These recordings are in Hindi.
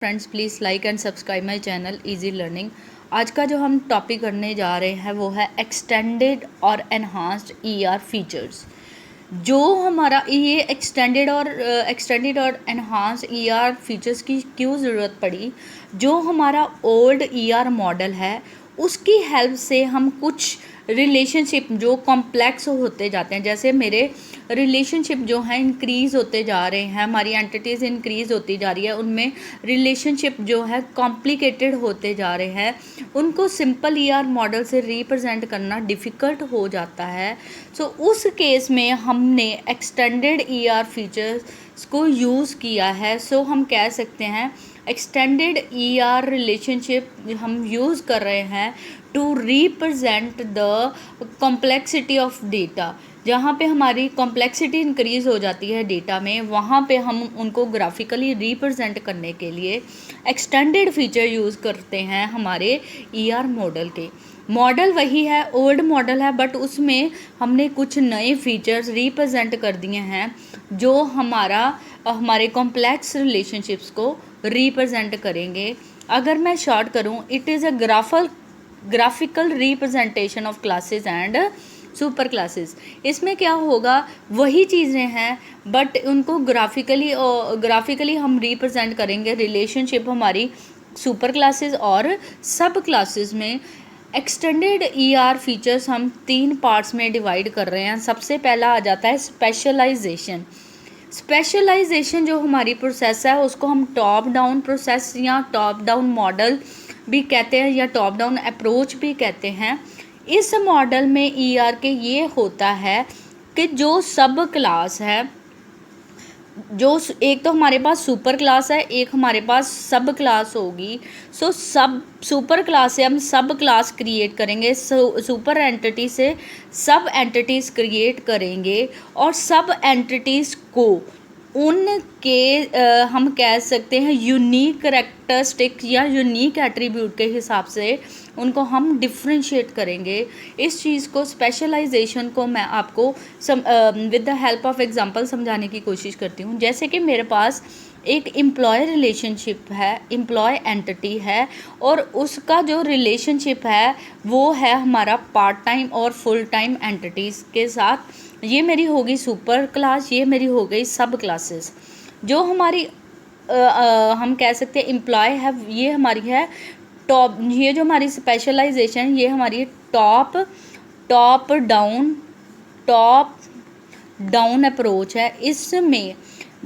Friends please like and subscribe my channel easy learning. आज का जो हम टॉपिक करने जा रहे हैं वो है एक्सटेंडेड और एनहांस्ड ईआर फीचर्स। जो हमारा ये एक्सटेंडेड और एनहांस्ड ईआर फीचर्स की क्यों ज़रूरत पड़ी। जो हमारा ओल्ड ईआर मॉडल है उसकी हेल्प से हम कुछ रिलेशनशिप जो कॉम्प्लेक्स होते जाते हैं, जैसे मेरे रिलेशनशिप जो हैं इंक्रीज़ होते जा रहे हैं, हमारी एंटिटीज़ इंक्रीज़ होती जा रही है, उनमें रिलेशनशिप जो है कॉम्प्लिकेटेड होते जा रहे हैं, उनको सिंपल ईआर मॉडल से रिप्रेजेंट करना डिफ़िकल्ट हो जाता है। सो उस केस में हमने एक्सटेंडेड ईआर फीचर्स को यूज़ किया है। सो हम कह सकते हैं एक्सटेंडेड ईआर रिलेशनशिप हम यूज़ कर रहे हैं to represent the complexity of data. जहाँ पे हमारी कॉम्प्लेक्सिटी इंक्रीज़ हो जाती है डेटा में, वहाँ पे हम उनको ग्राफिकली रिप्रेजेंट करने के लिए एक्सटेंडेड फीचर यूज़ करते हैं हमारे ईआर मॉडल के। मॉडल वही है, ओल्ड मॉडल है, बट उसमें हमने कुछ नए फीचर्स रिप्रेजेंट कर दिए हैं जो हमारे कॉम्प्लेक्स रिलेशनशिप्स को रिप्रेजेंट करेंगे। अगर मैं शॉर्ट करूँ, it is a graphical representation of classes and super classes. इसमें क्या होगा, वही चीज़ें हैं बट उनको ग्राफिकली हम रिप्रेजेंट करेंगे रिलेशनशिप हमारी सुपर क्लासेस और सब क्लासेस में। एक्सटेंडेड ईआर फीचर्स हम 3 पार्ट्स में डिवाइड कर रहे हैं। सबसे पहला आ जाता है स्पेशलाइजेशन। स्पेशलाइजेशन जो हमारी प्रोसेस है उसको हम टॉप डाउन प्रोसेस या टॉप डाउन मॉडल भी कहते हैं या टॉप डाउन अप्रोच भी कहते हैं। इस मॉडल में ईआर के ये होता है कि जो सब क्लास है, जो एक तो हमारे पास सुपर क्लास है, एक हमारे पास सब क्लास होगी। सो सब सुपर क्लास से हम सब क्लास क्रिएट करेंगे, सुपर एंटिटी से सब एंटिटीज़ क्रिएट करेंगे और सब एंटिटीज़ को उनके हम कह सकते हैं यूनिक करैक्टरिस्टिक या यूनिक एट्रीब्यूट के हिसाब से उनको हम डिफ्रेंशिएट करेंगे। इस चीज़ को स्पेशलाइजेशन को मैं आपको with the help of example समझाने की कोशिश करती हूँ। जैसे कि मेरे पास एक एम्प्लॉय रिलेशनशिप है, एम्प्लॉय एंटिटी है और उसका जो रिलेशनशिप है वो है हमारा पार्ट टाइम और फुल टाइम एंटिटीज़ के साथ। ये मेरी होगी सुपर क्लास, ये मेरी हो गई सब क्लासेस। जो हमारी हम कह सकते हैं एम्प्लॉय है, ये हमारी है टॉप। ये जो हमारी स्पेशलाइजेशन, ये हमारी टॉप डाउन अप्रोच है। इसमें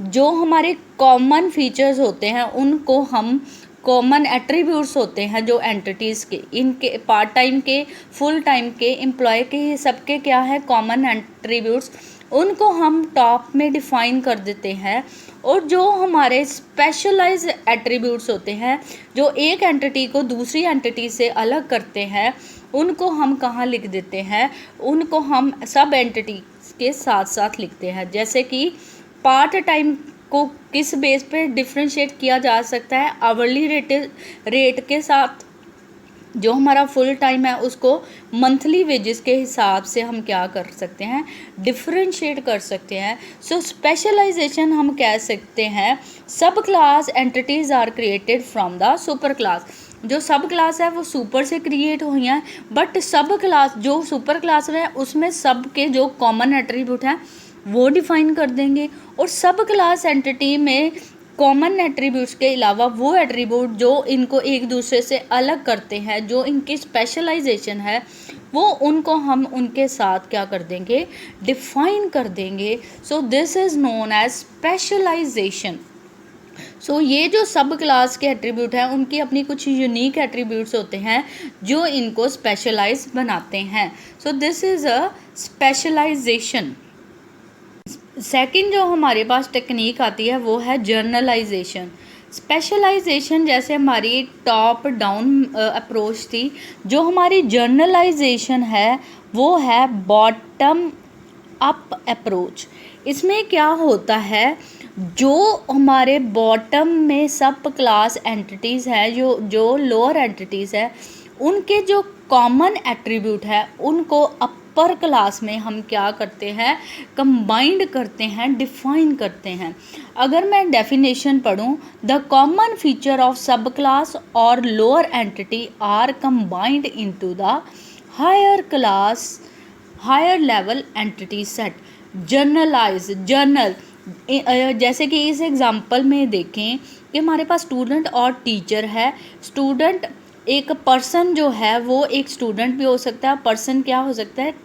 जो हमारे कॉमन फीचर्स होते हैं उनको हम कॉमन एट्रीब्यूट्स होते हैं जो एंटिटीज़ के, इनके पार्ट टाइम के फुल टाइम के एम्प्लॉय के सबके क्या है कॉमन एट्रीब्यूट्स, उनको हम टॉप में डिफ़ाइन कर देते हैं। और जो हमारे स्पेशलाइज्ड एट्रीब्यूट्स होते हैं जो एक एंटिटी को दूसरी एंटिटी से अलग करते हैं, उनको हम कहाँ लिख देते हैं, उनको हम सब एंटिटी के साथ साथ लिखते हैं। जैसे कि पार्ट टाइम को किस बेस पे डिफ्रेंशिएट किया जा सकता है, आवरली रेट के साथ। जो हमारा फुल टाइम है उसको मंथली वेजेस के हिसाब से हम क्या कर सकते हैं, डिफ्रेंशिएट कर सकते हैं। सो स्पेशलाइजेशन हम कह सकते हैं subclass entities are created from the superclass. जो सब क्लास है वो सुपर से क्रिएट हुई हैं, बट सब क्लास जो सुपर क्लास है उसमें सब के जो कॉमन एट्रीब्यूट हैं वो डिफ़ाइन कर देंगे। और सब क्लास एंटिटी में कॉमन एट्रीब्यूट्स के अलावा वो एट्रीब्यूट जो इनको एक दूसरे से अलग करते हैं, जो इनकी स्पेशलाइजेशन है, वो उनको हम उनके साथ क्या कर देंगे, डिफ़ाइन कर देंगे। So this is known as specialisation. So ये जो सब क्लास के एट्रीब्यूट हैं उनकी अपनी कुछ यूनिक एट्रीब्यूट्स होते हैं जो इनको स्पेशलाइज बनाते हैं। So this is a specialization. Second जो हमारे पास टेक्निक आती है वो है जर्नलाइजेशन। स्पेशलाइजेशन जैसे हमारी टॉप डाउन अप्रोच थी, जो हमारी जर्नलाइजेशन है वो है बॉटम अप अप्रोच। इसमें क्या होता है, जो हमारे बॉटम में सब क्लास एंटिटीज़ है, जो लोअर एंटिटीज़ है, उनके जो कॉमन एट्रीब्यूट है उनको सुपर क्लास में हम क्या करते हैं, कंबाइंड करते हैं, डिफाइन करते हैं। अगर मैं डेफिनेशन पढ़ूँ, the common feature of subclass और lower entity are combined into the higher class higher level entity set. Generalise, general, जैसे कि इस एग्जांपल में देखें कि हमारे पास स्टूडेंट और टीचर है। स्टूडेंट एक पर्सन जो है वो एक स्टूडेंट भी हो सकता है, पर्सन क्या हो सकता है,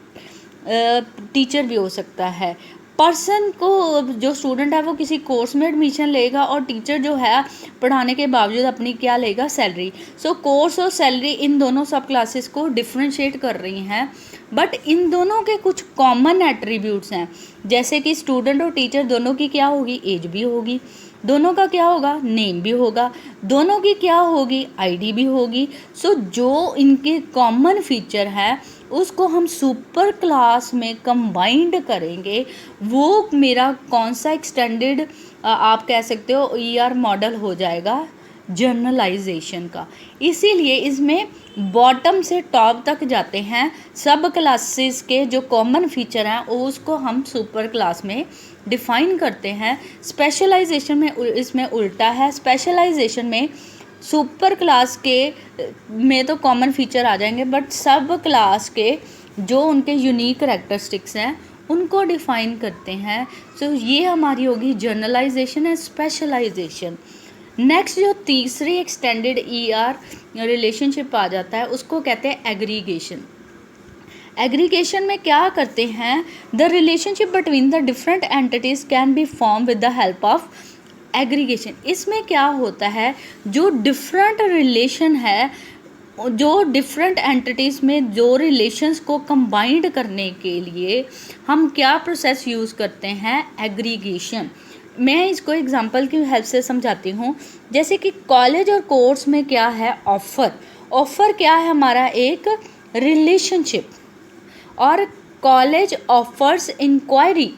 टीचर भी हो सकता है। पर्सन को, जो स्टूडेंट है वो किसी कोर्स में एडमिशन लेगा और टीचर जो है पढ़ाने के बावजूद अपनी क्या लेगा, सैलरी। सो कोर्स और सैलरी इन दोनों सब क्लासेस को डिफ्रेंशिएट कर रही हैं, बट इन दोनों के कुछ कॉमन एट्रीब्यूट्स हैं। जैसे कि स्टूडेंट और टीचर दोनों की क्या होगी, एज भी होगी, दोनों का क्या होगा, नेम भी होगा, दोनों की क्या होगी, आईडी भी होगी। सो जो इनके कॉमन फीचर है उसको हम सुपर क्लास में कंबाइंड करेंगे। वो मेरा कौन सा एक्सटेंडेड आप कह सकते हो ईआर मॉडल हो जाएगा, जर्नलाइजेशन का। इसीलिए इसमें बॉटम से टॉप तक जाते हैं, सब क्लासेस के जो कॉमन फीचर हैं उसको हम सुपर क्लास में डिफाइन करते हैं। स्पेशलाइजेशन में इसमें उल्टा है, स्पेशलाइजेशन में सुपर क्लास के में तो कॉमन फीचर आ जाएंगे, बट सब क्लास के जो उनके यूनिक करैक्टरिस्टिक्स हैं उनको डिफाइन करते हैं। सो ये हमारी होगी जर्नलाइजेशन एंड स्पेशलाइजेशन। नेक्स्ट जो तीसरी एक्सटेंडेड ईआर रिलेशनशिप आ जाता है उसको कहते हैं एग्रीगेशन। एग्रीगेशन में क्या करते हैं, the relationship between the different entities can be form with the help of aggregation. इसमें क्या होता है, जो डिफरेंट रिलेशन है, जो डिफरेंट एंटिटीज़ में जो रिलेशंस को कंबाइंड करने के लिए हम क्या प्रोसेस यूज़ करते हैं, एग्रीगेशन। मैं इसको एग्जांपल की हेल्प से समझाती हूँ। जैसे कि कॉलेज और कोर्स में क्या है, ऑफ़र। ऑफ़र क्या है हमारा, एक रिलेशनशिप। और college offers inquiry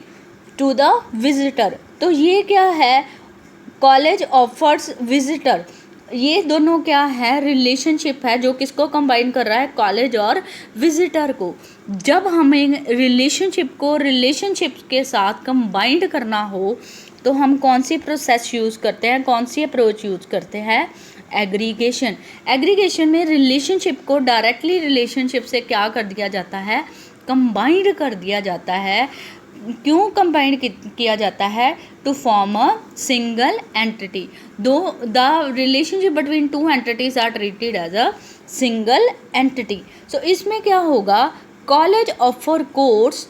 to the visitor, तो ये क्या है, कॉलेज ऑफर्स विजिटर। ये दोनों क्या है, रिलेशनशिप है जो किसको कंबाइन कर रहा है, कॉलेज और विजिटर को। जब हमें रिलेशनशिप को रिलेशनशिप के साथ कंबाइंड करना हो तो हम कौन सी प्रोसेस यूज़ करते हैं, कौन सी अप्रोच यूज़ करते हैं, एग्रीगेशन। एग्रीगेशन में रिलेशनशिप को डायरेक्टली रिलेशनशिप से क्या कर दिया जाता है, कंबाइंड कर दिया जाता है। क्यों कंबाइंड किया जाता है, to form a single entity. The relationship between two entities are treated as a single entity. So इसमें क्या होगा, college offer course,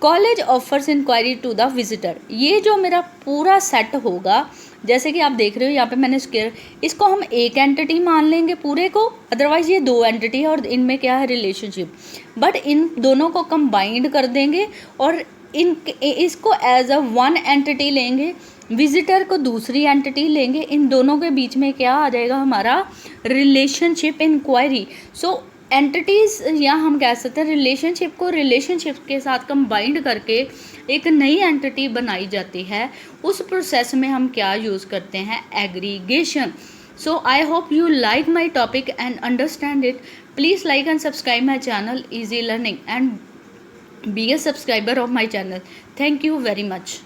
college offers inquiry to the visitor. ये जो मेरा पूरा सेट होगा, जैसे कि आप देख रहे हो यहाँ पे मैंने स्क्वायर, इसको हम एक एंटिटी मान लेंगे पूरे को, अदरवाइज ये दो एंटिटी है और इनमें क्या है, रिलेशनशिप। बट इन दोनों को कंबाइंड कर देंगे और इसको एज अ वन एंटिटी लेंगे, विजिटर को दूसरी एंटिटी लेंगे। इन दोनों के बीच में क्या आ जाएगा हमारा, रिलेशनशिप इंक्वायरी। सो एंटिटीज़, या हम कह सकते हैं रिलेशनशिप को रिलेशनशिप के साथ कंबाइंड करके एक नई एंटिटी बनाई जाती है। उस प्रोसेस में हम क्या यूज़ करते हैं, aggregation. So I hope you like my topic and understand it. Please like and subscribe my channel Easy Learning and be a subscriber of my channel. Thank you very much.